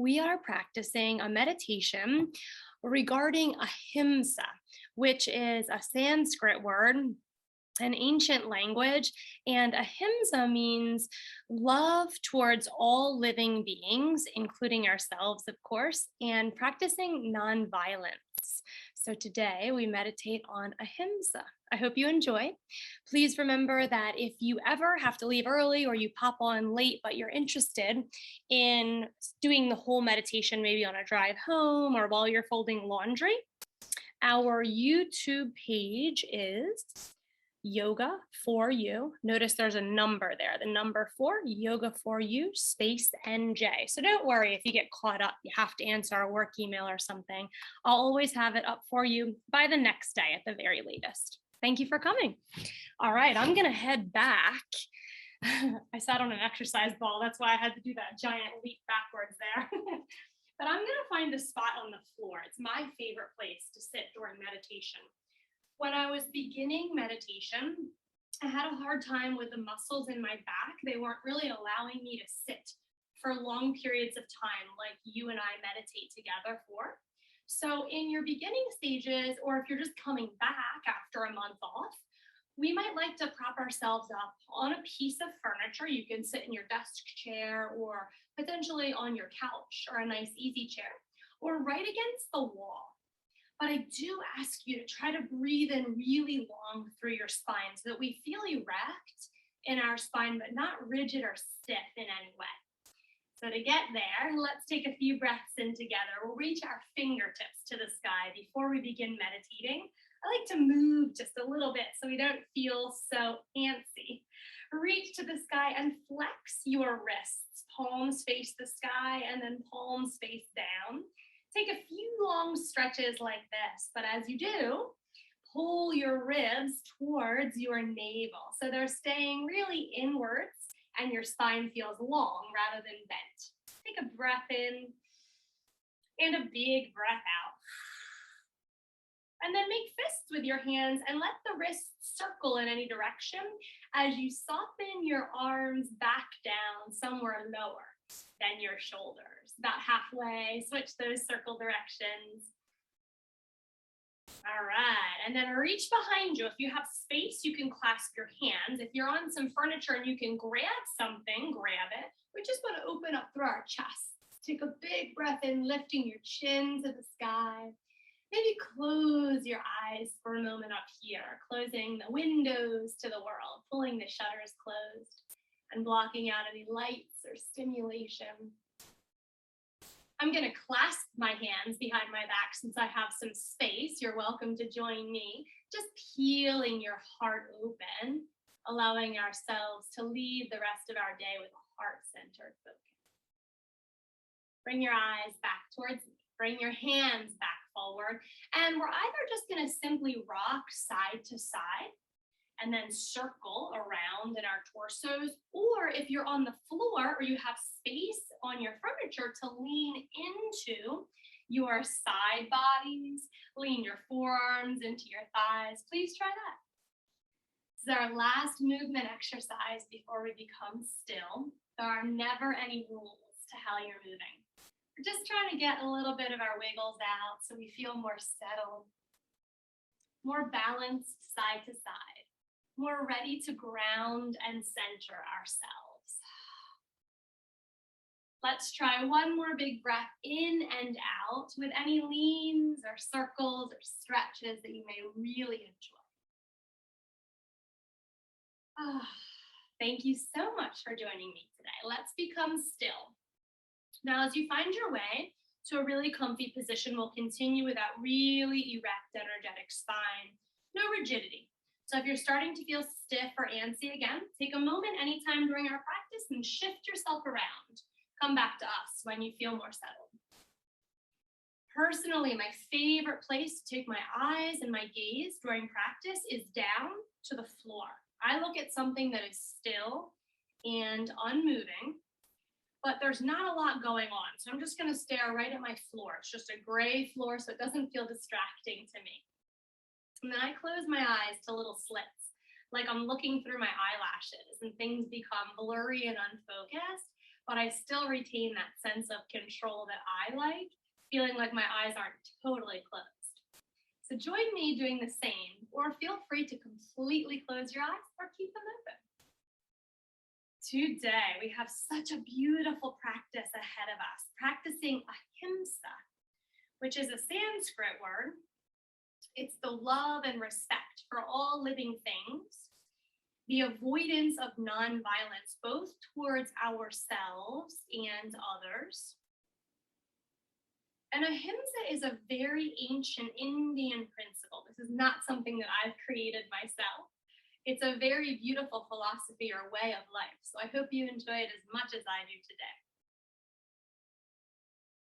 we are practicing a meditation regarding ahimsa, which is a Sanskrit word, an ancient language. And ahimsa means love towards all living beings, including ourselves, of course, and practicing nonviolence. So today we meditate on ahimsa. I hope you enjoy. Please remember that if you ever have to leave early or you pop on late, but you're interested in doing the whole meditation, maybe on a drive home or while you're folding laundry, our YouTube page is Yoga for You. Notice there's a number there, the number 4, Yoga for You, space NJ. So don't worry if you get caught up, you have to answer a work email or something. I'll always have it up for you by the next day at the very latest. Thank you for coming. All right, I'm gonna head back. I sat on an exercise ball. That's why I had to do that giant leap backwards there. But I'm gonna find a spot on the floor. It's my favorite place to sit during meditation. When I was beginning meditation, I had a hard time with the muscles in my back. They weren't really allowing me to sit for long periods of time like you and I meditate together for. So in your beginning stages, or if you're just coming back after a month off, we might like to prop ourselves up on a piece of furniture. You can sit in your desk chair or potentially on your couch or a nice easy chair or right against the wall. But I do ask you to try to breathe in really long through your spine so that we feel erect in our spine, but not rigid or stiff in any way. So to get there, let's take a few breaths in together. We'll reach our fingertips to the sky before we begin meditating. I like to move just a little bit so we don't feel so antsy. Reach to the sky and flex your wrists. Palms face the sky and then palms face down. Take a few long stretches like this, but as you do, pull your ribs towards your navel. So they're staying really inwards and your spine feels long rather than bent. Take a breath in and a big breath out. And then make fists with your hands and let the wrists circle in any direction as you soften your arms back down somewhere lower than your shoulders. About halfway, switch those circle directions. All right, and then reach behind you. If you have space, you can clasp your hands. If you're on some furniture and you can grab something, grab it. We just want to open up through our chest. Take a big breath in, lifting your chin to the sky. Maybe close your eyes for a moment up here, closing the windows to the world, pulling the shutters closed and blocking out any lights or stimulation. I'm going to clasp my hands behind my back since I have some space. You're welcome to join me. Just peeling your heart open, allowing ourselves to lead the rest of our day with a heart-centered focus. Bring your eyes back towards me. Bring your hands back forward. And we're either just going to simply rock side to side and then circle around in our torsos, or if you're on the floor or you have space on your furniture to lean into your side bodies, lean your forearms into your thighs, please try that. This is our last movement exercise before we become still. There are never any rules to how you're moving. We're just trying to get a little bit of our wiggles out so we feel more settled, more balanced side to side, more ready to ground and center ourselves. Let's try one more big breath in and out with any leans or circles or stretches that you may really enjoy. Thank you so much for joining me today. Let's become still. Now, as you find your way to a really comfy position, we'll continue with that really erect, energetic spine. No rigidity. So if you're starting to feel stiff or antsy again, take a moment anytime during our practice and shift yourself around. Come back to us when you feel more settled. Personally, my favorite place to take my eyes and my gaze during practice is down to the floor. I look at something that is still and unmoving, but there's not a lot going on. So I'm just gonna stare right at my floor. It's just a gray floor, so it doesn't feel distracting to me. And then I close my eyes to little slits, like I'm looking through my eyelashes and things become blurry and unfocused. but I still retain that sense of control that I like, feeling like my eyes aren't totally closed. So join me doing the same, or feel free to completely close your eyes or keep them open. Today, we have such a beautiful practice ahead of us, practicing ahimsa, which is a Sanskrit word. It's the love and respect for all living things, the avoidance of nonviolence, both towards ourselves and others. And ahimsa is a very ancient Indian principle. This is not something that I've created myself. It's a very beautiful philosophy or way of life. So I hope you enjoy it as much as I do today.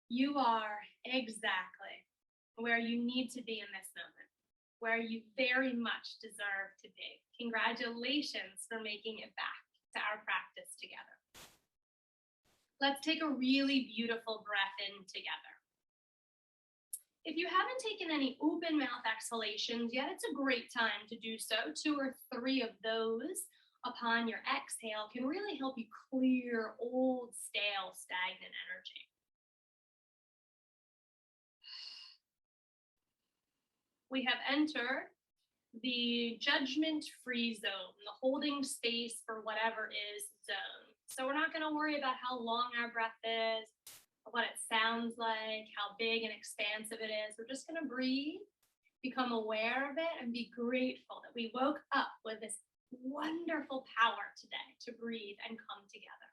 You are exactly where you need to be in this moment, where you very much deserve to be. Congratulations for making it back to our practice together. Let's take a really beautiful breath in together. If you haven't taken any open mouth exhalations yet, it's a great time to do so. 2 or 3 of those upon your exhale can really help you clear old, stale, stagnant energy. We have entered the judgment-free zone, the holding space for whatever is zone. So we're not going to worry about how long our breath is, what it sounds like, how big and expansive it is. We're just going to breathe, become aware of it, and be grateful that we woke up with this wonderful power today to breathe and come together.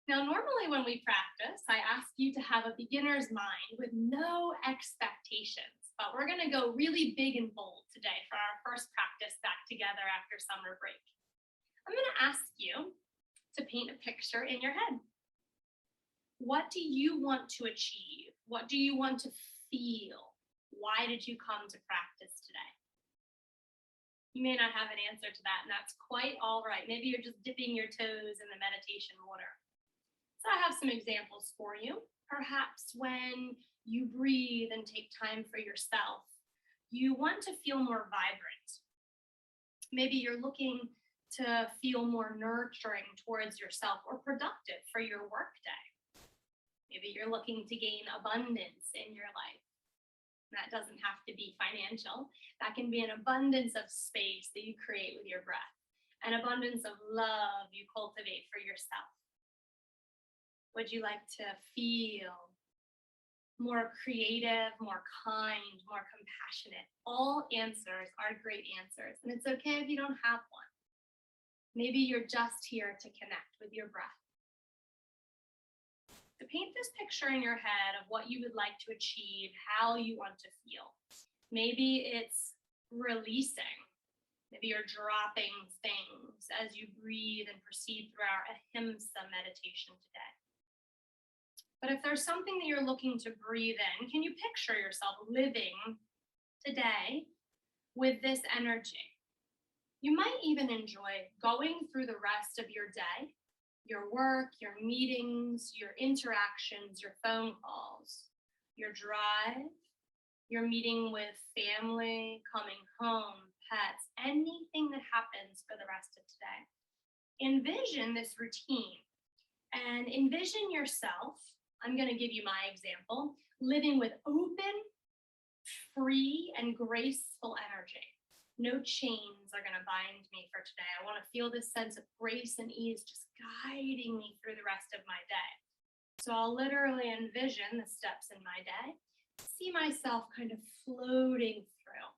Now, normally when we practice, I ask you to have a beginner's mind with no expectations, but we're going to go really big and bold today for our first practice back together after summer break. I'm going to ask you to paint a picture in your head. What do you want to achieve? What do you want to feel? Why did you come to practice today? You may not have an answer to that, and that's quite all right. Maybe you're just dipping your toes in the meditation water. So I have some examples for you. Perhaps when you breathe and take time for yourself, you want to feel more vibrant. Maybe you're looking to feel more nurturing towards yourself or productive for your workday. Maybe you're looking to gain abundance in your life. That doesn't have to be financial. That can be an abundance of space that you create with your breath, an abundance of love you cultivate for yourself. Would you like to feel more creative, more kind, more compassionate? All answers are great answers, and it's okay if you don't have one. Maybe you're just here to connect with your breath. To paint this picture in your head of what you would like to achieve, how you want to feel. Maybe it's releasing. Maybe you're dropping things as you breathe and proceed through our ahimsa meditation today. But if there's something that you're looking to breathe in, can you picture yourself living today with this energy? You might even enjoy going through the rest of your day, your work, your meetings, your interactions, your phone calls, your drive, your meeting with family, coming home, pets, anything that happens for the rest of today. Envision this routine and envision yourself. I'm going to give you my example, living with open, free, and graceful energy. No chains are going to bind me for today. I want to feel this sense of grace and ease just guiding me through the rest of my day. So I'll literally envision the steps in my day, see myself kind of floating through,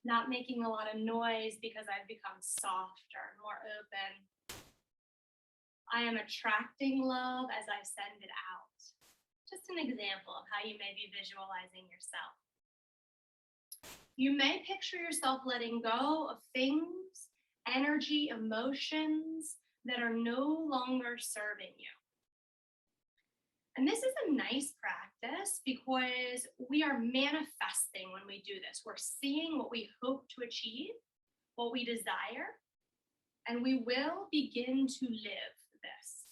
not making a lot of noise because I've become softer, more open. I am attracting love as I send it out. Just an example of how you may be visualizing yourself. You may picture yourself letting go of things, energy, emotions that are no longer serving you. And this is a nice practice because we are manifesting when we do this. We're seeing what we hope to achieve, what we desire, and we will begin to live this.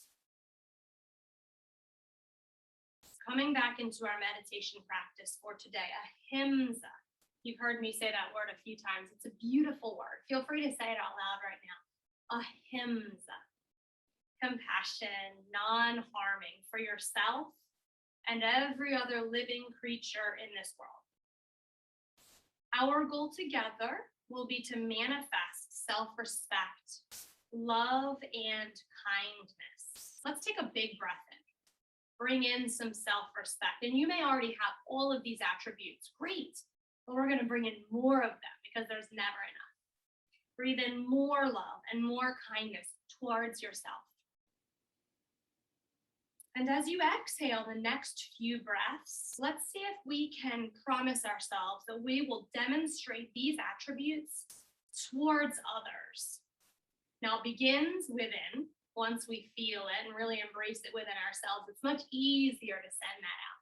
Coming back into our meditation practice for today, ahimsa. You've heard me say that word a few times. It's a beautiful word. Feel free to say it out loud right now. Ahimsa. compassion, non-harming for yourself and every other living creature in this world. Our goal together will be to manifest self-respect, love, and kindness. Let's take a big breath in. Bring in some self-respect. And you may already have all of these attributes. Great. But we're going to bring in more of them because there's never enough. Breathe in more love and more kindness towards yourself. And as you exhale the next few breaths, let's see if we can promise ourselves that we will demonstrate these attributes towards others. Now, it begins within. Once we feel it and really embrace it within ourselves, it's much easier to send that out.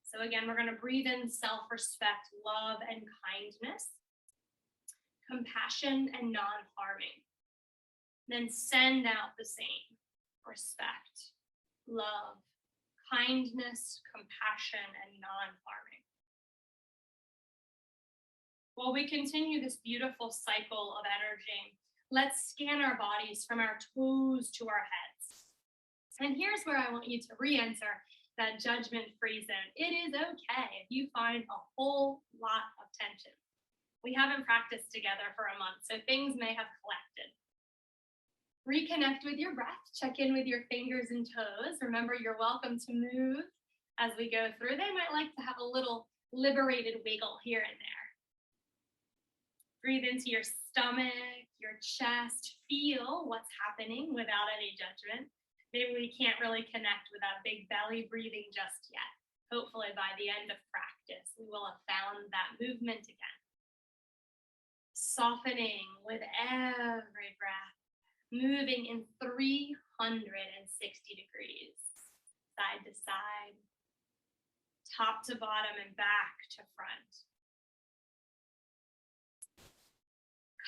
So again, we're going to breathe in self-respect, love, and kindness, compassion, and non-harming. Then send out the same: respect, love, kindness, compassion, and non-harming. While we continue this beautiful cycle of energy, let's scan our bodies from our toes to our heads. And here's where I want you to re-enter that judgment-free zone. It is okay if you find a whole lot of tension. We haven't practiced together for a month, so things may have collected. Reconnect with your breath. Check in with your fingers and toes. Remember, you're welcome to move as we go through. They might like to have a little liberated wiggle here and there. Breathe into your stomach, your chest. Feel what's happening without any judgment. Maybe we can't really connect with that big belly breathing just yet. Hopefully by the end of practice, we will have found that movement again. Softening with every breath, moving in 360 degrees, side to side, top to bottom, and back to front.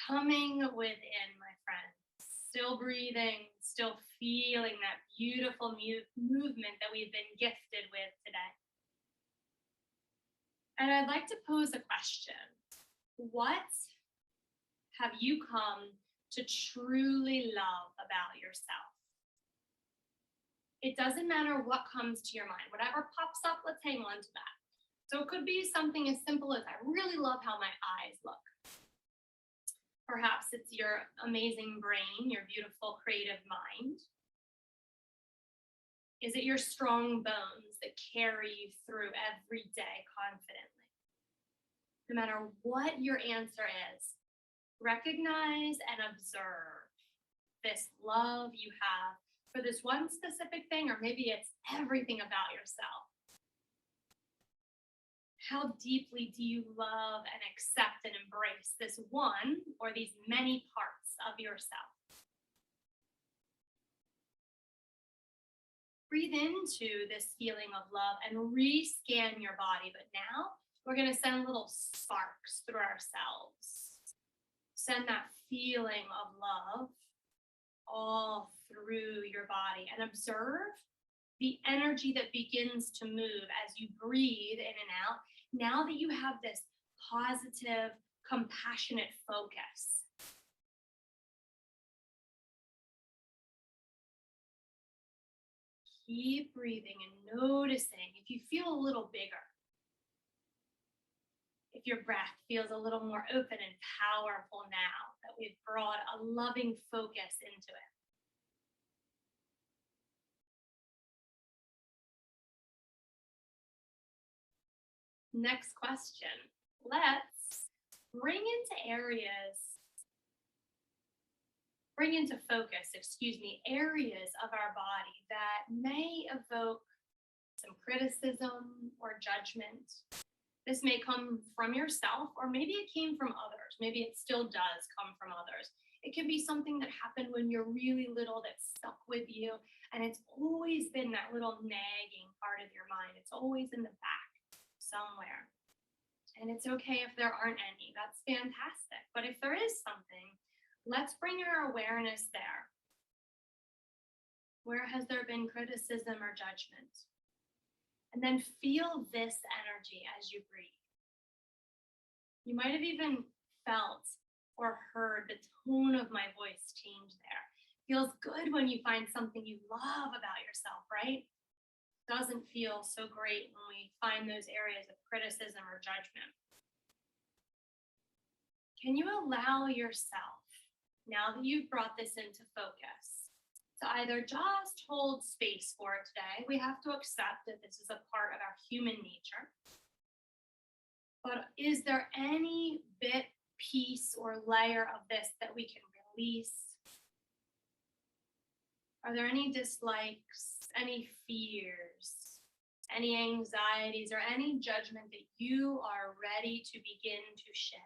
Coming within, my friends, still breathing, still feeling that beautiful movement that we've been gifted with today. And I'd like to pose a question. What have you come to truly love about yourself? It doesn't matter what comes to your mind. Whatever pops up, let's hang on to that. So it could be something as simple as, I really love how my eyes look. Perhaps it's your amazing brain, your beautiful creative mind. Is it your strong bones that carry you through every day confidently? No matter what your answer is, recognize and observe this love you have for this one specific thing, or maybe it's everything about yourself. How deeply do you love and accept and embrace this one or these many parts of yourself? Breathe into this feeling of love and rescan your body. But now we're going to send little sparks through ourselves. Send that feeling of love all through your body and observe the energy that begins to move as you breathe in and out. Now that you have this positive, compassionate focus. Keep breathing and noticing if you feel a little bigger. If your breath feels a little more open and powerful now that we've brought a loving focus into it. Next question. Let's bring into focus, areas of our body that may evoke some criticism or judgment. This may come from yourself, or maybe it came from others. Maybe it still does come from others. It can be something that happened when you're really little that stuck with you, and it's always been that little nagging part of your mind. It's always in the back somewhere. And it's okay if there aren't any. That's fantastic. But if there is something, let's bring our awareness there. Where has there been criticism or judgment? And then feel this energy as you breathe. You might have even felt or heard the tone of my voice change there. Feels good when you find something you love about yourself, right? Doesn't feel so great when we find those areas of criticism or judgment. Can you allow yourself, now that you've brought this into focus, to either just hold space for it today? We have to accept that this is a part of our human nature. But is there any bit, piece, or layer of this that we can release? Are there any dislikes, any fears, any anxieties, or any judgment that you are ready to begin to shed?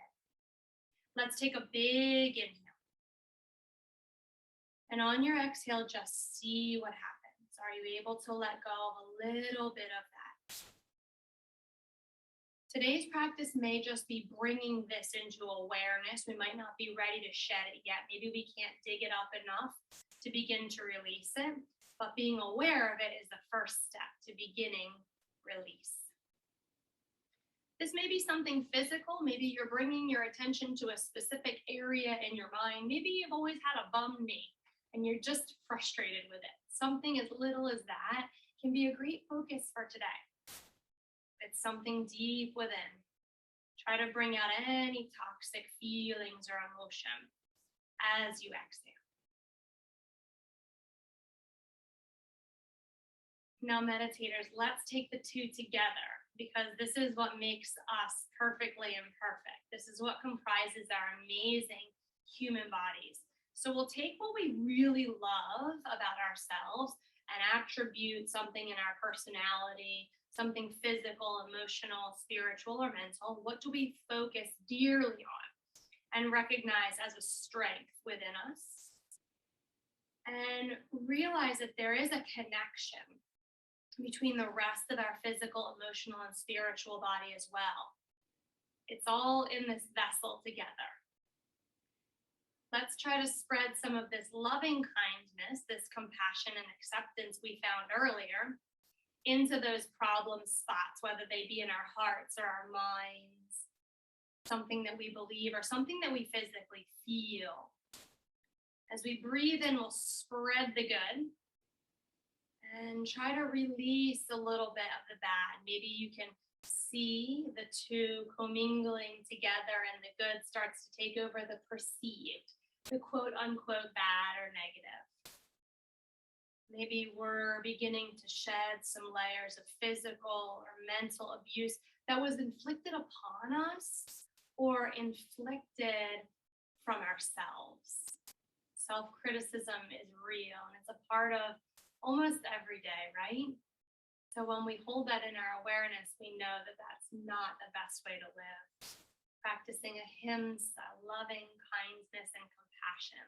Let's take a big inhale. And on your exhale, just see what happens. Are you able to let go of a little bit of that? Today's practice may just be bringing this into awareness. We might not be ready to shed it yet. Maybe we can't dig it up enough to begin to release it, but being aware of it is the first step to beginning release. This may be something physical. Maybe you're bringing your attention to a specific area in your mind. Maybe you've always had a bum knee and you're just frustrated with it. Something as little as that can be a great focus for today. It's something deep within. Try to bring out any toxic feelings or emotion as you exhale. Now, meditators, let's take the two together, because this is what makes us perfectly imperfect. This is what comprises our amazing human bodies. So we'll take what we really love about ourselves and attribute something in our personality, something physical, emotional, spiritual, or mental. What do we focus dearly on and recognize as a strength within us? And realize that there is a connection between the rest of our physical, emotional, and spiritual body as well. It's all in this vessel together. Let's try to spread some of this loving kindness, this compassion and acceptance we found earlier, into those problem spots, whether they be in our hearts or our minds, something that we believe or something that we physically feel. As we breathe in, we'll spread the good and try to release a little bit of the bad. Maybe you can see the two commingling together and the good starts to take over the perceived, the quote unquote bad or negative. Maybe we're beginning to shed some layers of physical or mental abuse that was inflicted upon us or inflicted from ourselves. Self-criticism is real and it's a part of almost every day, right? So when we hold that in our awareness, we know that that's not the best way to live. Practicing ahimsa, loving kindness and compassion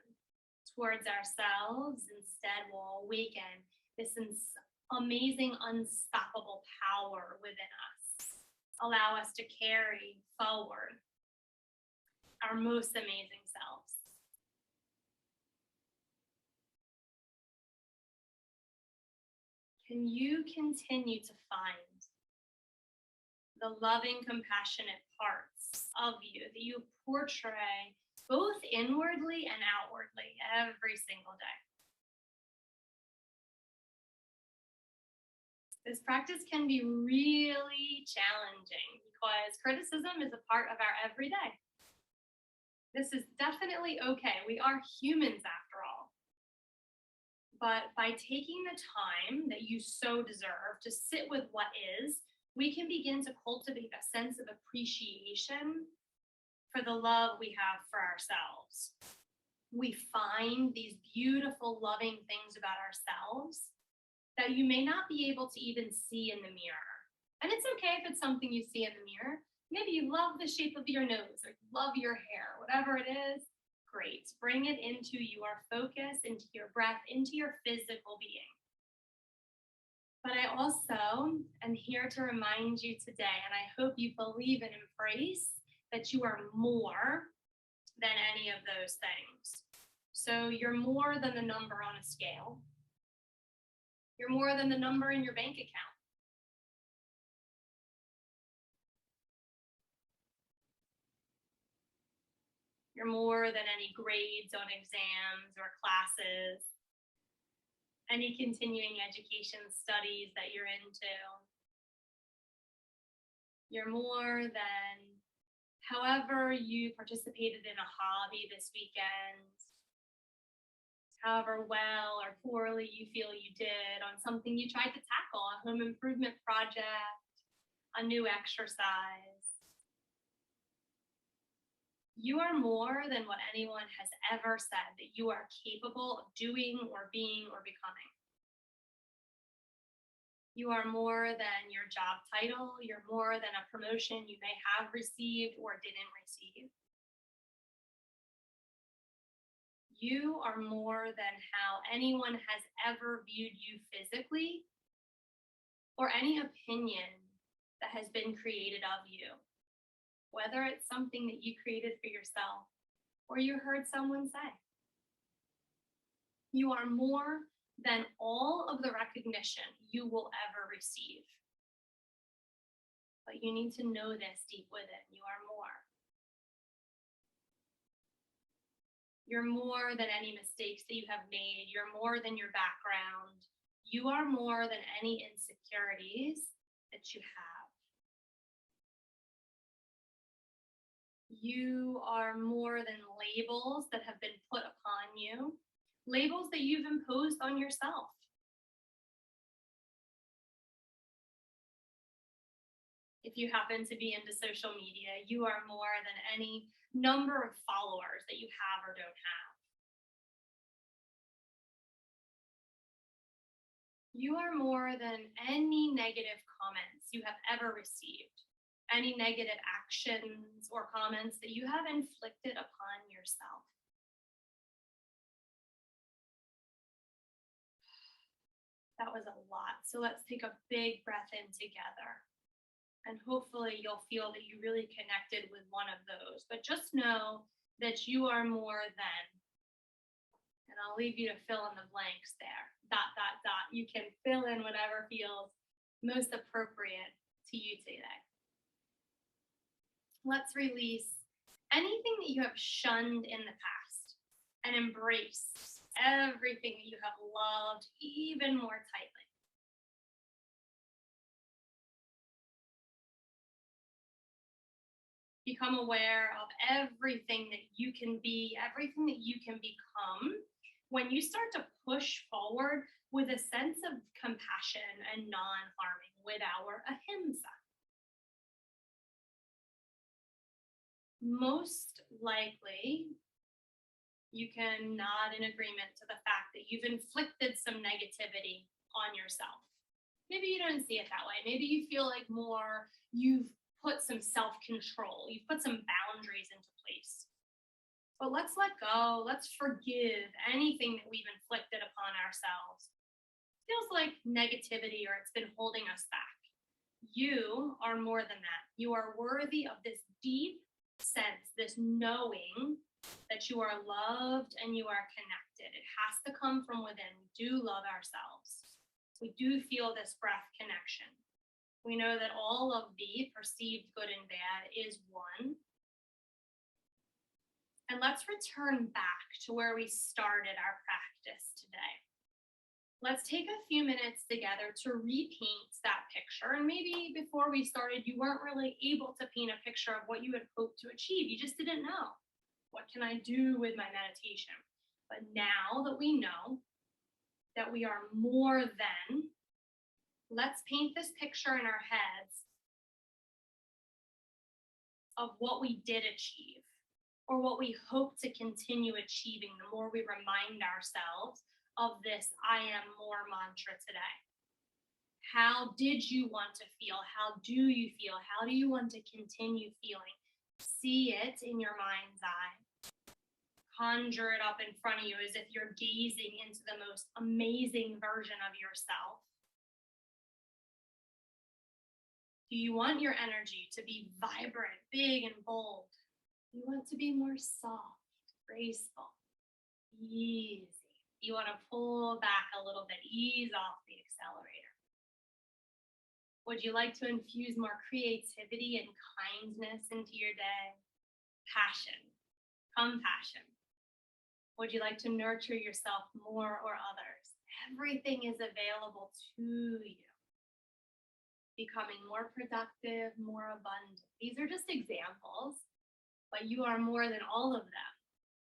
towards ourselves, instead will awaken this amazing, unstoppable power within us. Allow us to carry forward our most amazing selves. Can you continue to find the loving, compassionate parts of you that you portray both inwardly and outwardly every single day? This practice can be really challenging because criticism is a part of our everyday. This is definitely okay. We are humans after all. But by taking the time that you so deserve to sit with what is, we can begin to cultivate a sense of appreciation for the love we have for ourselves. We find these beautiful, loving things about ourselves that you may not be able to even see in the mirror. And it's okay if it's something you see in the mirror. Maybe you love the shape of your nose or love your hair, whatever it is. Great. Bring it into your focus, into your breath, into your physical being. But I also am here to remind you today, and I hope you believe and embrace that you are more than any of those things. So you're more than the number on a scale. You're more than the number in your bank account. You're more than any grades on exams or classes, any continuing education studies that you're into. You're more than however you participated in a hobby this weekend, however well or poorly you feel you did on something you tried to tackle, a home improvement project, a new exercise. You are more than what anyone has ever said that you are capable of doing or being or becoming. You are more than your job title. You're more than a promotion you may have received or didn't receive. You are more than how anyone has ever viewed you physically or any opinion that has been created of you, whether it's something that you created for yourself or you heard someone say. You are more than all of the recognition you will ever receive. But you need to know this deep within. You are more. You're more than any mistakes that you have made. You're more than your background. You are more than any insecurities that you have. You are more than labels that have been put upon you, labels that you've imposed on yourself. If you happen to be into social media, you are more than any number of followers that you have or don't have. You are more than any negative comments you have ever received, any negative actions or comments that you have inflicted upon yourself. That was a lot. So let's take a big breath in together. And hopefully you'll feel that you really connected with one of those. But just know that you are more than. And I'll leave you to fill in the blanks there. ... You can fill in whatever feels most appropriate to you today. Let's release anything that you have shunned in the past and embrace everything that you have loved even more tightly. Become aware of everything that you can be, everything that you can become when you start to push forward with a sense of compassion and non-harming with our ahimsa. Most likely, you can nod in agreement to the fact that you've inflicted some negativity on yourself. Maybe you don't see it that way. Maybe you feel like more you've put some self-control, you've put some boundaries into place. But let's let go, let's forgive anything that we've inflicted upon ourselves. Feels like negativity or it's been holding us back. You are more than that. You are worthy of this deep sense, this knowing that you are loved and you are connected. It has to come from within. We do love ourselves. We do feel this breath connection. We know that all of the perceived good and bad is one. And let's return back to where we started our practice today. Let's take a few minutes together to repaint that picture. And maybe before we started, you weren't really able to paint a picture of what you had hoped to achieve. You just didn't know. What can I do with my meditation? But now that we know that we are more than, let's paint this picture in our heads of what we did achieve or what we hope to continue achieving the more we remind ourselves of this I am more mantra today. How did you want to feel? How do you feel? How do you want to continue feeling? See it in your mind's eye. Conjure it up in front of you as if you're gazing into the most amazing version of yourself. Do you want your energy to be vibrant, big, and bold? You want to be more soft, graceful, easy. You want to pull back a little bit, ease off the accelerator. Would you like to infuse more creativity and kindness into your day? Passion, Compassion. Would you like to nurture yourself more or others? Everything is available to you. Becoming more productive, more abundant. These are just examples, but you are more than all of them.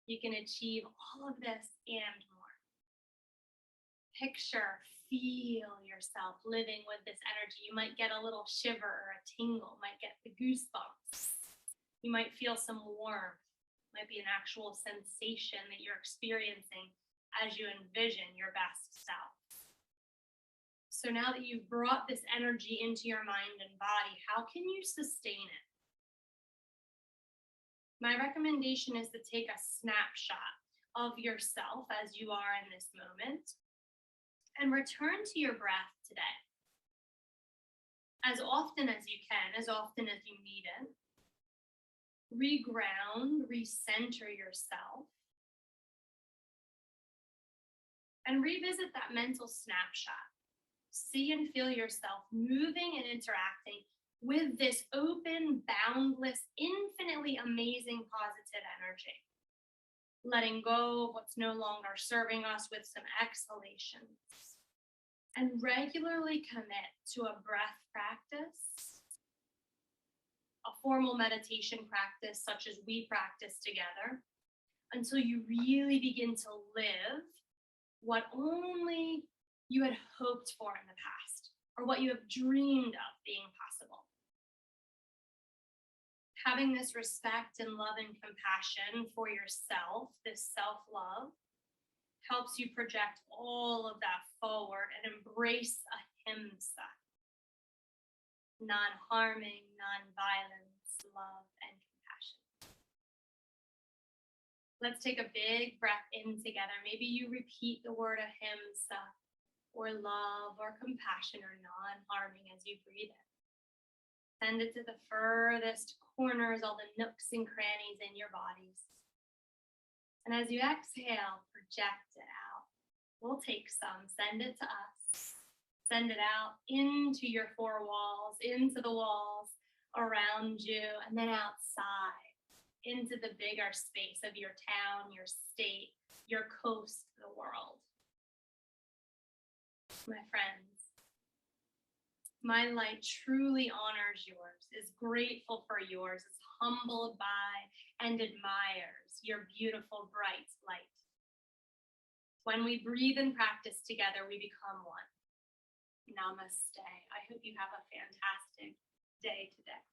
You can achieve all of this and more. Picture, feel yourself living with this energy. You might get a little shiver or a tingle, might get the goosebumps. You might feel some warmth, might be an actual sensation that you're experiencing as you envision your best self. So now that you've brought this energy into your mind and body, how can you sustain it? My recommendation is to take a snapshot of yourself as you are in this moment and return to your breath today. As often as you can, as often as you need it. Reground, recenter yourself, and revisit that mental snapshot. See and feel yourself moving and interacting with this open, boundless, infinitely amazing positive energy. Letting go of what's no longer serving us with some exhalations. And regularly commit to a breath practice, a formal meditation practice such as we practice together, until you really begin to live what only you had hoped for in the past, or what you have dreamed of being possible. Having this respect and love and compassion for yourself, this self-love, helps you project all of that forward and embrace ahimsa, non-harming, non-violence, love, and compassion. Let's take a big breath in together. Maybe you repeat the word ahimsa, or love, or compassion, or non-harming as you breathe in. Send it to the furthest corners, all the nooks and crannies in your bodies. And as you exhale, project it out. We'll take some, send it to us. Send it out into your four walls, into the walls around you, and then outside, into the bigger space of your town, your state, your coast, the world. My friends, my light truly honors yours, is grateful for yours, is humbled by and admires your beautiful, bright light. When we breathe and practice together, we become one. Namaste. I hope you have a fantastic day today.